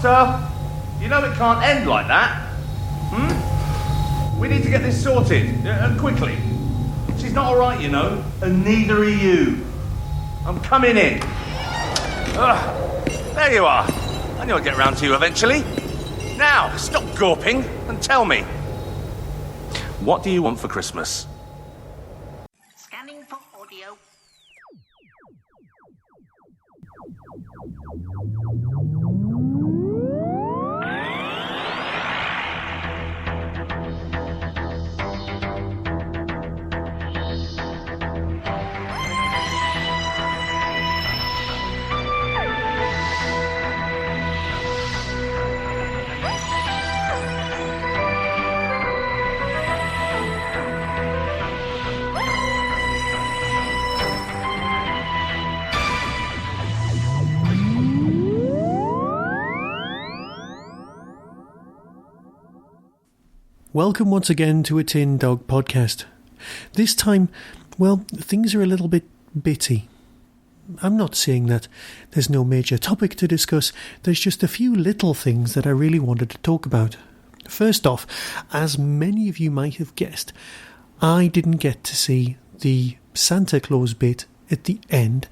Doctor, you know it can't end like that. We need to get this sorted, and quickly. She's not all right, you know, and neither are you. I'm coming in. There you are. I knew I'd get round to you eventually. Now, stop gawping and tell me. What do you want for Christmas? Scanning for audio. Welcome once again to a Tin Dog podcast. This time, well, things are a little bit bitty. I'm not saying that there's no major topic to discuss, there's just a few little things that I really wanted to talk about. First off, as many of you might have guessed, I didn't get to see the Santa Claus bit at the end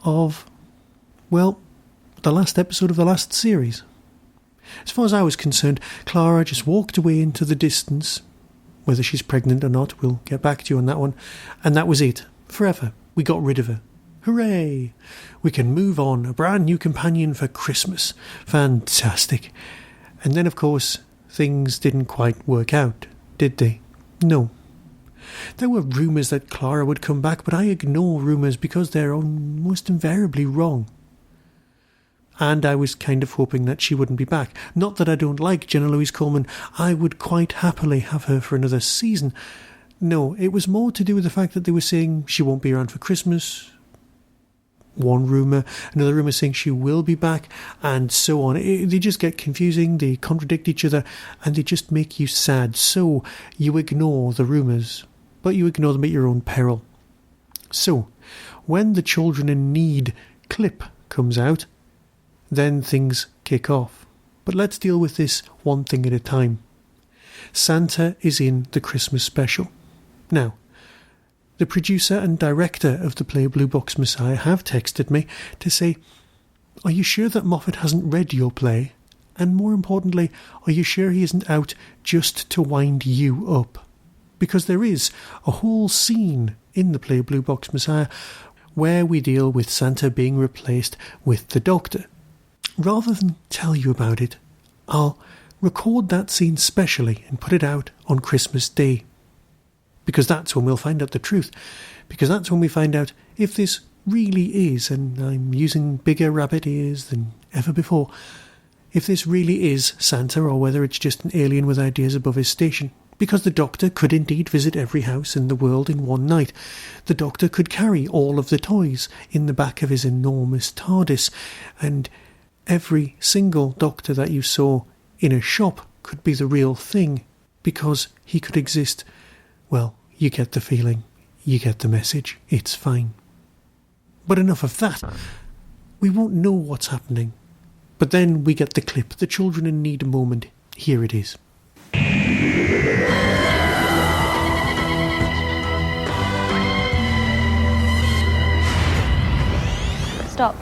of, well, the last episode of the last series. As far as I was concerned, Clara just walked away into the distance. Whether she's pregnant or not, we'll get back to you on that one. And that was it. Forever. We got rid of her. Hooray! We can move on. A brand new companion for Christmas. Fantastic. And then, of course, things didn't quite work out, did they? No. There were rumours that Clara would come back, but I ignore rumours because they're almost invariably wrong. And I was kind of hoping that she wouldn't be back. Not that I don't like Jenna Louise Coleman. I would quite happily have her for another season. No, it was more to do with the fact that they were saying she won't be around for Christmas. One rumour, another rumour saying she will be back, and so on. They just get confusing, they contradict each other, and they just make you sad. So you ignore the rumours, but you ignore them at your own peril. So, when the Children in Need clip comes out, then things kick off. But let's deal with this one thing at a time. Santa is in the Christmas special. Now, the producer and director of the play Blue Box Messiah have texted me to say, are you sure that Moffat hasn't read your play? And more importantly, are you sure he isn't out just to wind you up? Because there is a whole scene in the play Blue Box Messiah where we deal with Santa being replaced with the Doctor. Rather than tell you about it, I'll record that scene specially and put it out on Christmas Day. Because that's when we'll find out the truth. Because that's when we find out if this really is, and I'm using bigger rabbit ears than ever before, if this really is Santa or whether it's just an alien with ideas above his station. Because the Doctor could indeed visit every house in the world in one night. The Doctor could carry all of the toys in the back of his enormous TARDIS, and every single Doctor that you saw in a shop could be the real thing, because he could exist. Well, you get the feeling, you get the message, it's fine. But enough of that. We won't know what's happening. But then we get the clip, the Children in Need moment. Here it is. Stop.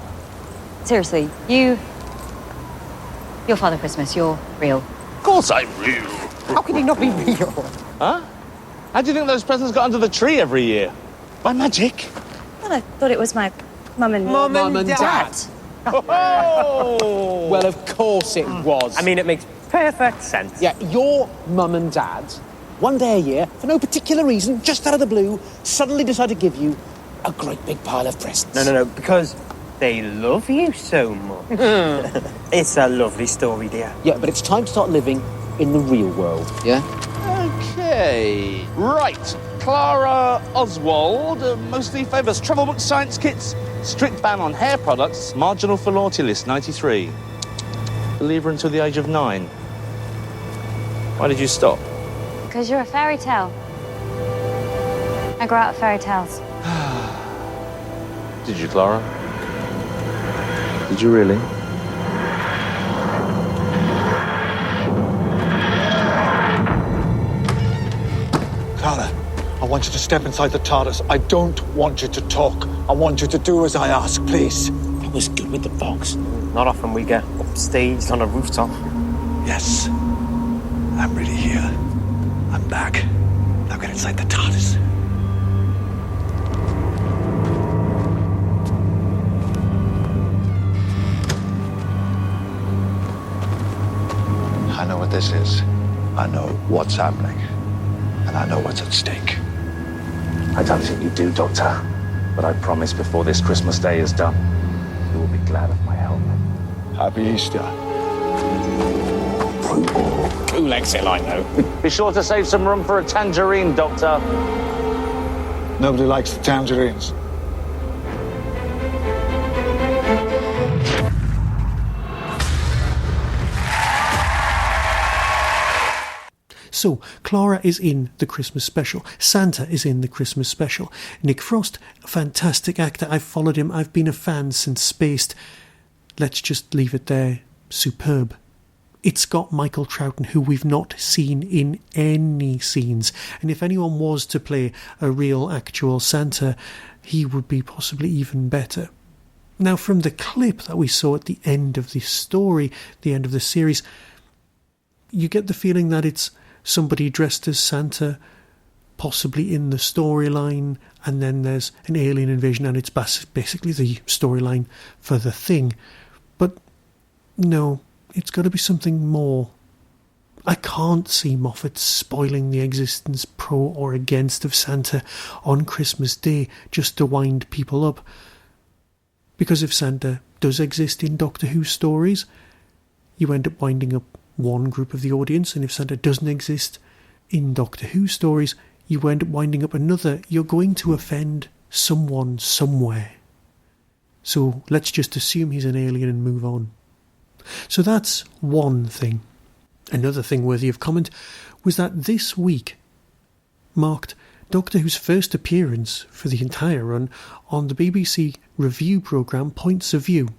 Seriously, you're Father Christmas, you're real. Of course I'm real. How can he not be real? Huh? How do you think those presents got under the tree every year? By magic. Well, I thought it was my mum and Dad. Oh! Well, of course it was. I mean, it makes perfect sense. Yeah, your mum and dad, one day a year, for no particular reason, just out of the blue, suddenly decide to give you a great big pile of presents. No, because they love you so much. It's a lovely story, dear. Yeah, but it's time to start living in the real world, yeah? Okay. Right. Clara Oswald mostly favours travel books, science kits, strict ban on hair products, marginal philarity list 93. Believer until the age of 9. Why did you stop? Because you're a fairy tale. I grew out of fairy tales. Did you, Clara? Did you really? I want you to step inside the TARDIS. I don't want you to talk. I want you to do as I ask, please. I was good with the fox. Not often we get upstaged on a rooftop. Yes. I'm really here. I'm back. Now get inside the TARDIS. I know what this is. I know what's happening. And I know what's at stake. I don't think you do, Doctor. But I promise before this Christmas Day is done, you will be glad of my help. Happy Easter. Cool exit line, though. Be sure to save some room for a tangerine, Doctor. Nobody likes the tangerines. So, Clara is in the Christmas special. Santa is in the Christmas special. Nick Frost, a fantastic actor. I've followed him. I've been a fan since Spaced. Let's just leave it there. Superb. It's got Michael Troughton, who we've not seen in any scenes. And if anyone was to play a real, actual Santa, he would be possibly even better. Now, from the clip that we saw at the end of the story, the end of the series, you get the feeling that it's somebody dressed as Santa, possibly in the storyline, and then there's an alien invasion, and it's basically the storyline for The Thing. But no, it's got to be something more. I can't see Moffat spoiling the existence, pro or against, of Santa on Christmas Day just to wind people up. Because if Santa does exist in Doctor Who stories, you end up winding up one group of the audience, and if Santa doesn't exist in Doctor Who stories, you end up winding up another. You're going to offend someone somewhere. So let's just assume he's an alien and move on. So that's one thing. Another thing worthy of comment was that this week marked Doctor Who's first appearance for the entire run on the BBC review programme Points of View.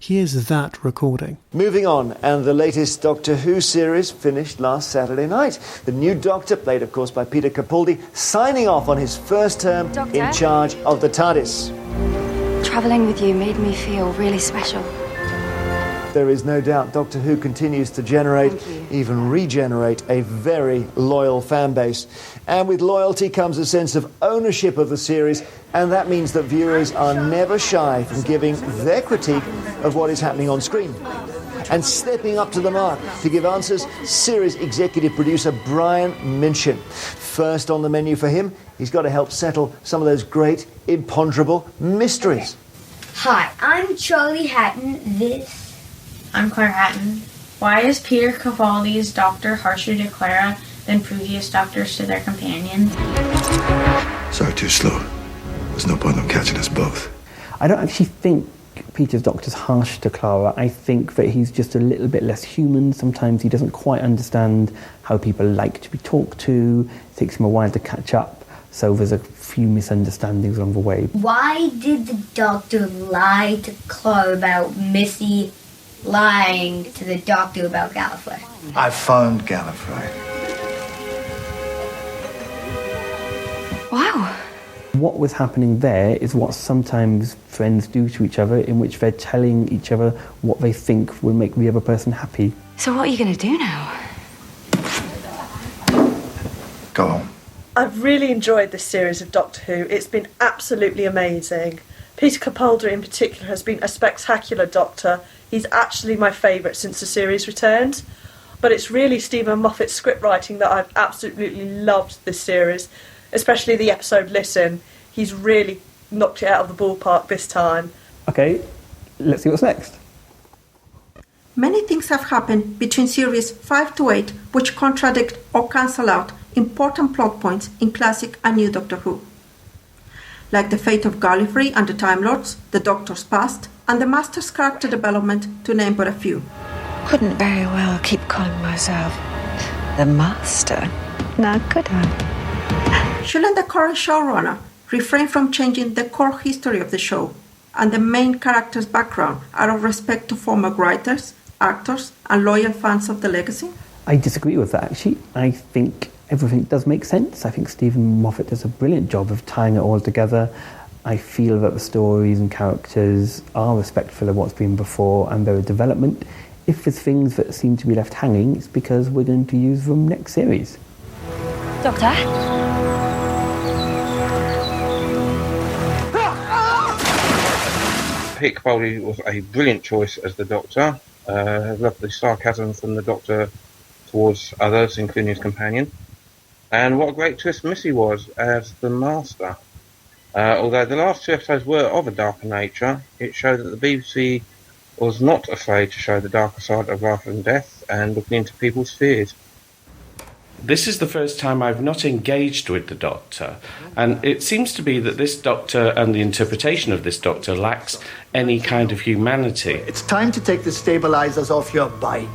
Here's that recording. Moving on, and the latest Doctor Who series finished last Saturday night. The new Doctor, played of course by Peter Capaldi, signing off on his first term Doctor? in charge of the TARDIS. Travelling with you made me feel really special. There is no doubt Doctor Who continues to generate, even regenerate, a very loyal fan base. And with loyalty comes a sense of ownership of the series, and that means that viewers are never shy from giving their critique of what is happening on screen. And stepping up to the mark to give answers, series executive producer Brian Minchin. First on the menu for him, he's got to help settle some of those great, imponderable mysteries. Hi, I'm Charlie Hatton. I'm Claire Hatton. Why is Peter Capaldi's Doctor harsher to Clara than previous Doctors to their companions? Sorry, too slow. There's no point in catching us both. I don't actually think Peter's Doctor's harsh to Clara. I think that he's just a little bit less human. Sometimes he doesn't quite understand how people like to be talked to. It takes him a while to catch up. So there's a few misunderstandings along the way. Why did the Doctor lie to Clara about Missy lying to the Doctor about Gallifrey? I found Gallifrey. Wow. What was happening there is what sometimes friends do to each other, in which they're telling each other what they think will make the other person happy. So what are you going to do now? Go home. I've really enjoyed this series of Doctor Who. It's been absolutely amazing. Peter Capaldi in particular has been a spectacular Doctor. He's actually my favourite since the series returned. But it's really Stephen Moffat's script writing that I've absolutely loved this series, especially the episode Listen. He's really knocked it out of the ballpark this time. Okay, let's see what's next. Many things have happened between series 5 to 8 which contradict or cancel out important plot points in classic and new Doctor Who. Like the fate of Gallifrey and the Time Lords, the Doctor's past, and the Master's character development, to name but a few. Couldn't very well keep calling myself the Master. Now could I? Shouldn't the current showrunner refrain from changing the core history of the show and the main character's background out of respect to former writers, actors, and loyal fans of the legacy? I disagree with that, actually. I think everything does make sense. I think Stephen Moffat does a brilliant job of tying it all together. I feel that the stories and characters are respectful of what's been before and their development. If there's things that seem to be left hanging, it's because we're going to use them next series. Doctor? Peter Capaldi was a brilliant choice as the Doctor. I loved the sarcasm from the Doctor towards others, including his companion. And what a great twist Missy was as the Master. Although the last 2 episodes were of a darker nature, it showed that the BBC was not afraid to show the darker side of life and death and looking into people's fears. This is the first time I've not engaged with the Doctor, and it seems to be that this Doctor and the interpretation of this Doctor lacks any kind of humanity. It's time to take the stabilizers off your bike.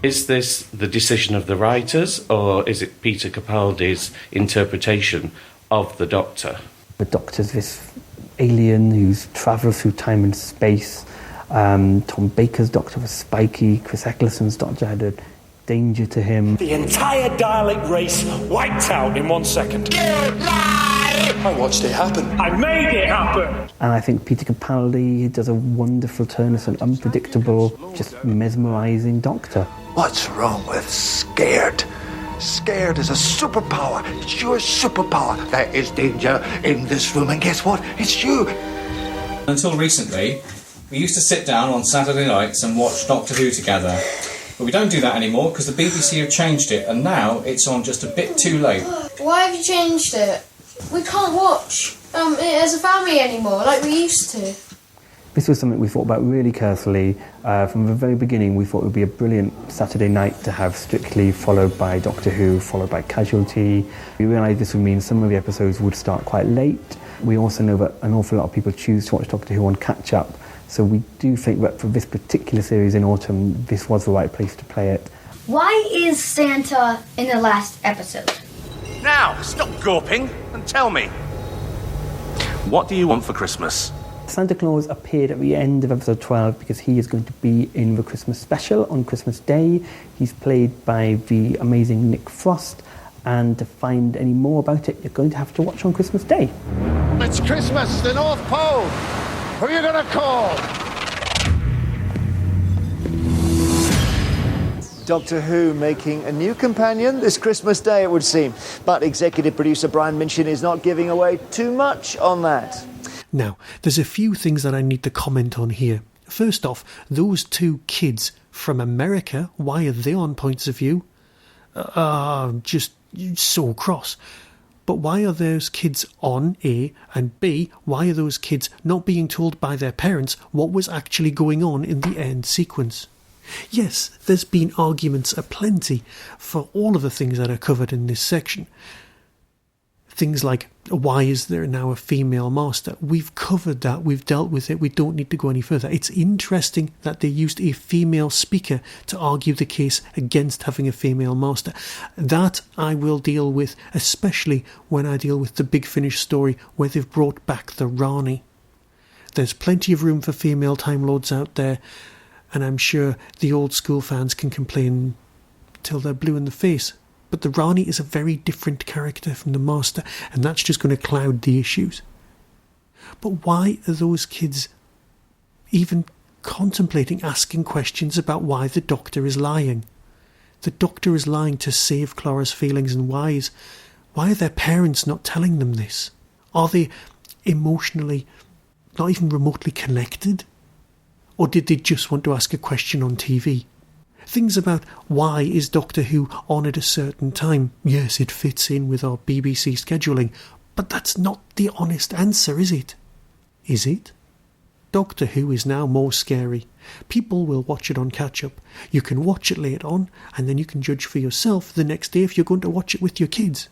Is this the decision of the writers, or is it Peter Capaldi's interpretation of the Doctor? The Doctor's this alien who's travelled through time and space. Tom Baker's Doctor was spiky. Chris Eccleston's Doctor had a danger to him. The entire Dalek race wiped out in 1 second. You lie! I watched it happen. I made it happen! And I think Peter Capaldi does a wonderful turn as an unpredictable, just mesmerising Doctor. What's wrong with scared? Scared is a superpower. It's your superpower. There is danger in this room, and guess what? It's you. Until recently, we used to sit down on Saturday nights and watch Doctor Who together. But we don't do that anymore because the BBC have changed it, and now it's on just a bit too late. Why have you changed it? We can't watch it as a family anymore, like we used to. This was something we thought about really carefully. From the very beginning, we thought it would be a brilliant Saturday night to have Strictly, followed by Doctor Who, followed by Casualty. We realised this would mean some of the episodes would start quite late. We also know that an awful lot of people choose to watch Doctor Who on catch-up. So we do think that for this particular series in autumn, this was the right place to play it. Why is Santa in the last episode? Now, stop gawping and tell me. What do you want for Christmas? Santa Claus appeared at the end of episode 12 because he is going to be in the Christmas special on Christmas Day. He's played by the amazing Nick Frost, and to find any more about it, you're going to have to watch on Christmas Day. It's Christmas, the North Pole. Who are you going to call? Doctor Who making a new companion this Christmas Day, it would seem. But executive producer Brian Minchin is not giving away too much on that. Now, there's a few things that I need to comment on here. First off, those 2 kids from America, why are they on Points of View? Just so cross. But why are those kids on, A, and B, why are those kids not being told by their parents what was actually going on in the end sequence? Yes, there's been arguments aplenty for all of the things that are covered in this section. Things like, why is there now a female master? We've covered that, we've dealt with it, we don't need to go any further. It's interesting that they used a female speaker to argue the case against having a female master. That I will deal with, especially when I deal with the Big Finish story where they've brought back the Rani. There's plenty of room for female Time Lords out there, and I'm sure the old school fans can complain till they're blue in the face. But the Rani is a very different character from the Master, and that's just going to cloud the issues. But why are those kids even contemplating asking questions about why the Doctor is lying? The Doctor is lying to save Clara's feelings, and why are their parents not telling them this? Are they emotionally not even remotely connected? Or did they just want to ask a question on TV? Things about why is Doctor Who on at a certain time. Yes, it fits in with our BBC scheduling, but that's not the honest answer, is it? Is it? Doctor Who is now more scary. People will watch it on catch-up. You can watch it later on, and then you can judge for yourself the next day if you're going to watch it with your kids.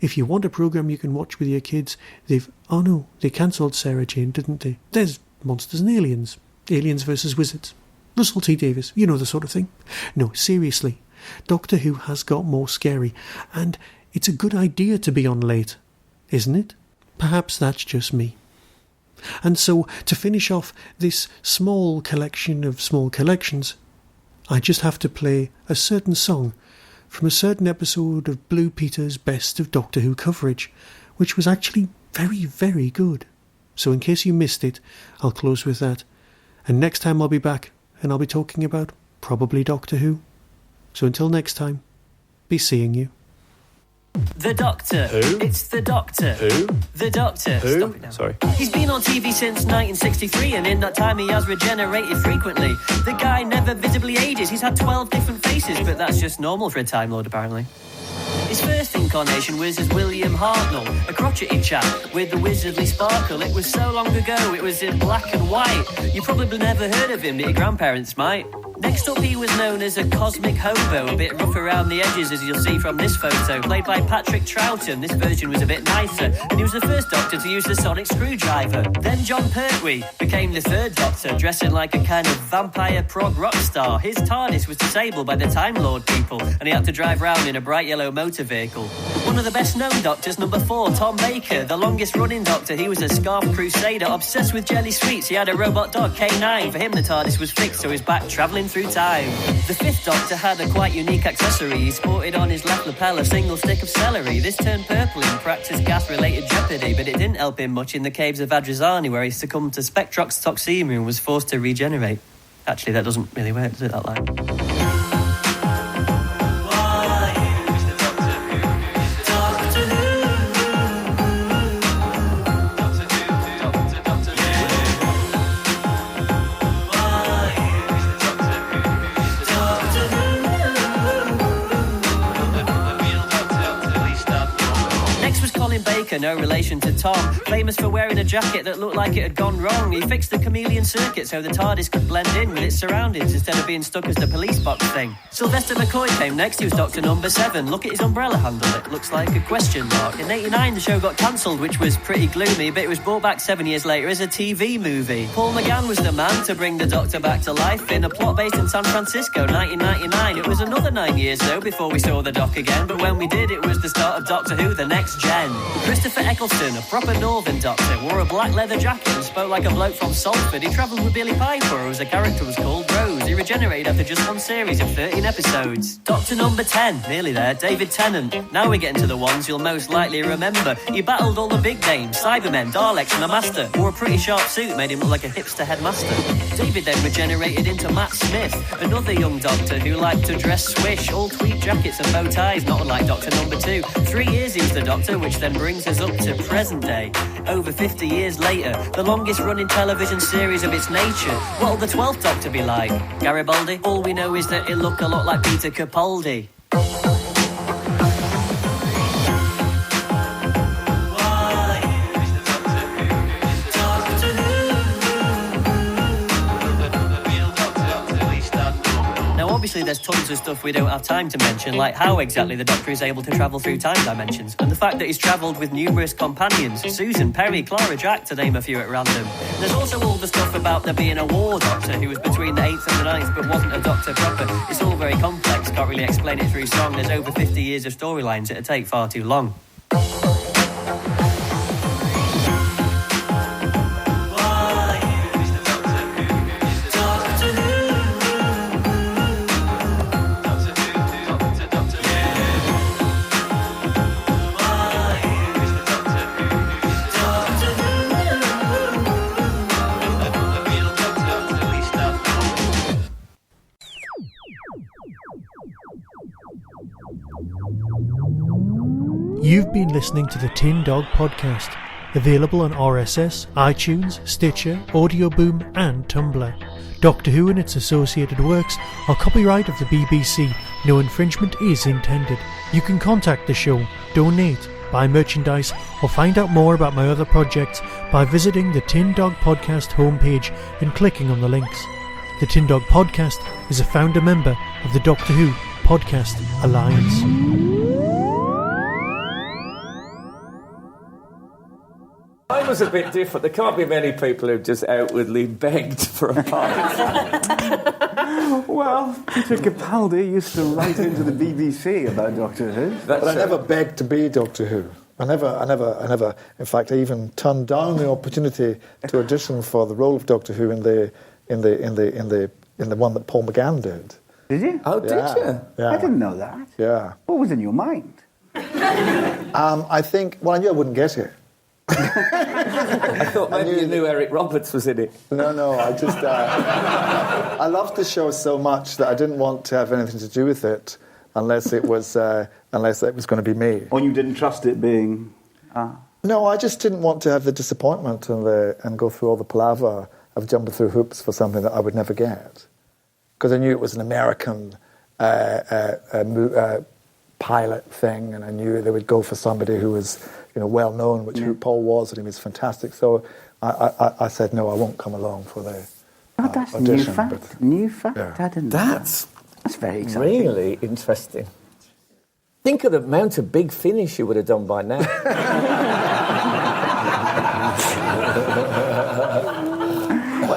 If you want a programme you can watch with your kids, they cancelled Sarah Jane, didn't they? There's Monsters and Aliens. Aliens versus Wizards. Russell T Davies, you know the sort of thing. No, seriously, Doctor Who has got more scary, and it's a good idea to be on late, isn't it? Perhaps that's just me. And so, to finish off this small collection of small collections, I just have to play a certain song from a certain episode of Blue Peter's Best of Doctor Who coverage, which was actually very, very good. So in case you missed it, I'll close with that. And next time I'll be back, and I'll be talking about probably Doctor Who. So until next time, be seeing you. The Doctor. Who? It's the Doctor. Who? The Doctor. Who? Stop it now. Sorry. He's been on TV since 1963, and in that time he has regenerated frequently. The guy never visibly ages. He's had 12 different faces, but that's just normal for a Time Lord, apparently. His first incarnation was as William Hartnell, a crotchety chap with the wizardly sparkle. It was so long ago, it was in black and white. You probably never heard of him, but your grandparents might. Next up, he was known as a cosmic hobo, a bit rough around the edges, as you'll see from this photo, played by Patrick Troughton. This version was a bit nicer, and he was the first Doctor to use the sonic screwdriver. Then John Pertwee became the third Doctor, dressing like a kind of vampire prog rock star. His TARDIS was disabled by the Time Lord people, and he had to drive around in a bright yellow motor vehicle. One of the best-known Doctors, number 4, Tom Baker, the longest-running Doctor. He was a scarf crusader, obsessed with jelly sweets. He had a robot dog, K9. For him, the TARDIS was fixed, so he's back travelling through time. The 5th Doctor had a quite unique accessory. He sported on his left lapel a single stick of celery. This turned purple in practice gas-related jeopardy, but it didn't help him much in the caves of Adrazani, where he succumbed to spectrox toxemia and was forced to regenerate. Actually, that doesn't really work, does it, that line? Baker, no relation to Tom, famous for wearing a jacket that looked like it had gone wrong. He fixed the chameleon circuit so the TARDIS could blend in with its surroundings instead of being stuck as the police box thing. Sylvester McCoy came next. He was Doctor number 7. Look at his umbrella handle, it looks like a question mark. In 89 the show got cancelled, which was pretty gloomy, but it was brought back 7 years later as a TV movie. Paul McGann was the man to bring the Doctor back to life in a plot based in San Francisco, 1999. It was another 9 years though before we saw the Doc again, but when we did, it was the start of Doctor Who, the next gen. Christopher Eccleston, a proper northern Doctor, wore a black leather jacket and spoke like a bloke from Salford. He travelled with Billy Piper, whose a character was called Rose. He regenerated after just one series of 13 episodes. Doctor number 10, nearly there, David Tennant. Now we're getting to the ones you'll most likely remember. He battled all the big names, Cybermen, Daleks and a Master. Wore a pretty sharp suit, made him look like a hipster headmaster. David then regenerated into Matt Smith, another young Doctor who liked to dress swish, all tweed jackets and bow ties, not unlike Doctor number 2. 3 years he was the Doctor, which then brings us up to present day. Over 50 years later, the longest running television series of its nature. What'll the 12th Doctor be like? Garibaldi? All we know is that he'll look a lot like Peter Capaldi. Obviously, there's tons of stuff we don't have time to mention, like how exactly the Doctor is able to travel through time dimensions, and the fact that he's travelled with numerous companions, Susan, Perry, Clara, Jack, to name a few at random. There's also all the stuff about there being a war Doctor who was between the 8th and the 9th but wasn't a Doctor proper. It's all very complex, can't really explain it through song. There's over 50 years of storylines, it'd take far too long. You've been listening to the Tin Dog Podcast, available on RSS, iTunes, Stitcher, Audio Boom and Tumblr. Doctor Who and its associated works are copyright of the BBC. No infringement is intended. You can contact the show, donate, buy merchandise or find out more about my other projects by visiting the Tin Dog Podcast homepage and clicking on the links. The Tin Dog Podcast is a founder member of the Doctor Who Podcast Alliance. Mine was a bit different. There can't be many people who've just outwardly begged for a pint. Well, Peter Capaldi used to write into the BBC about Doctor Who. But I never begged to be Doctor Who. I never. In fact, I even turned down the opportunity to audition for the role of Doctor Who in the one that Paul McGann did. Did you? Oh, did you? Yeah. I didn't know that. Yeah. What was in your mind? I think, well, I knew I wouldn't get it. I thought maybe you knew Eric Roberts was in it. No, I just... I loved the show so much that I didn't want to have anything to do with it unless it was going to be me. Or you didn't trust it being... No, I just didn't want to have the disappointment and go through all the palaver of jumping through hoops for something that I would never get. Because I knew it was an American pilot thing, and I knew they would go for somebody who was, well known, which Paul was, and he was fantastic. So I said, no, I won't come along for the that's audition. New fact. Yeah. I didn't know That's very exciting. really interesting. Think of the amount of Big Finish you would have done by now.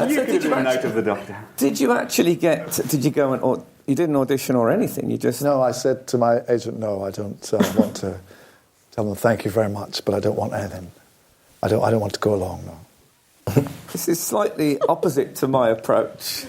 You could do a Night of the Doctor. Did you actually did you go and... you didn't audition or anything, you just... No, I said to my agent, no, I don't want to tell them thank you very much, but I don't want anything. I don't want to go along, no. This is slightly opposite to my approach.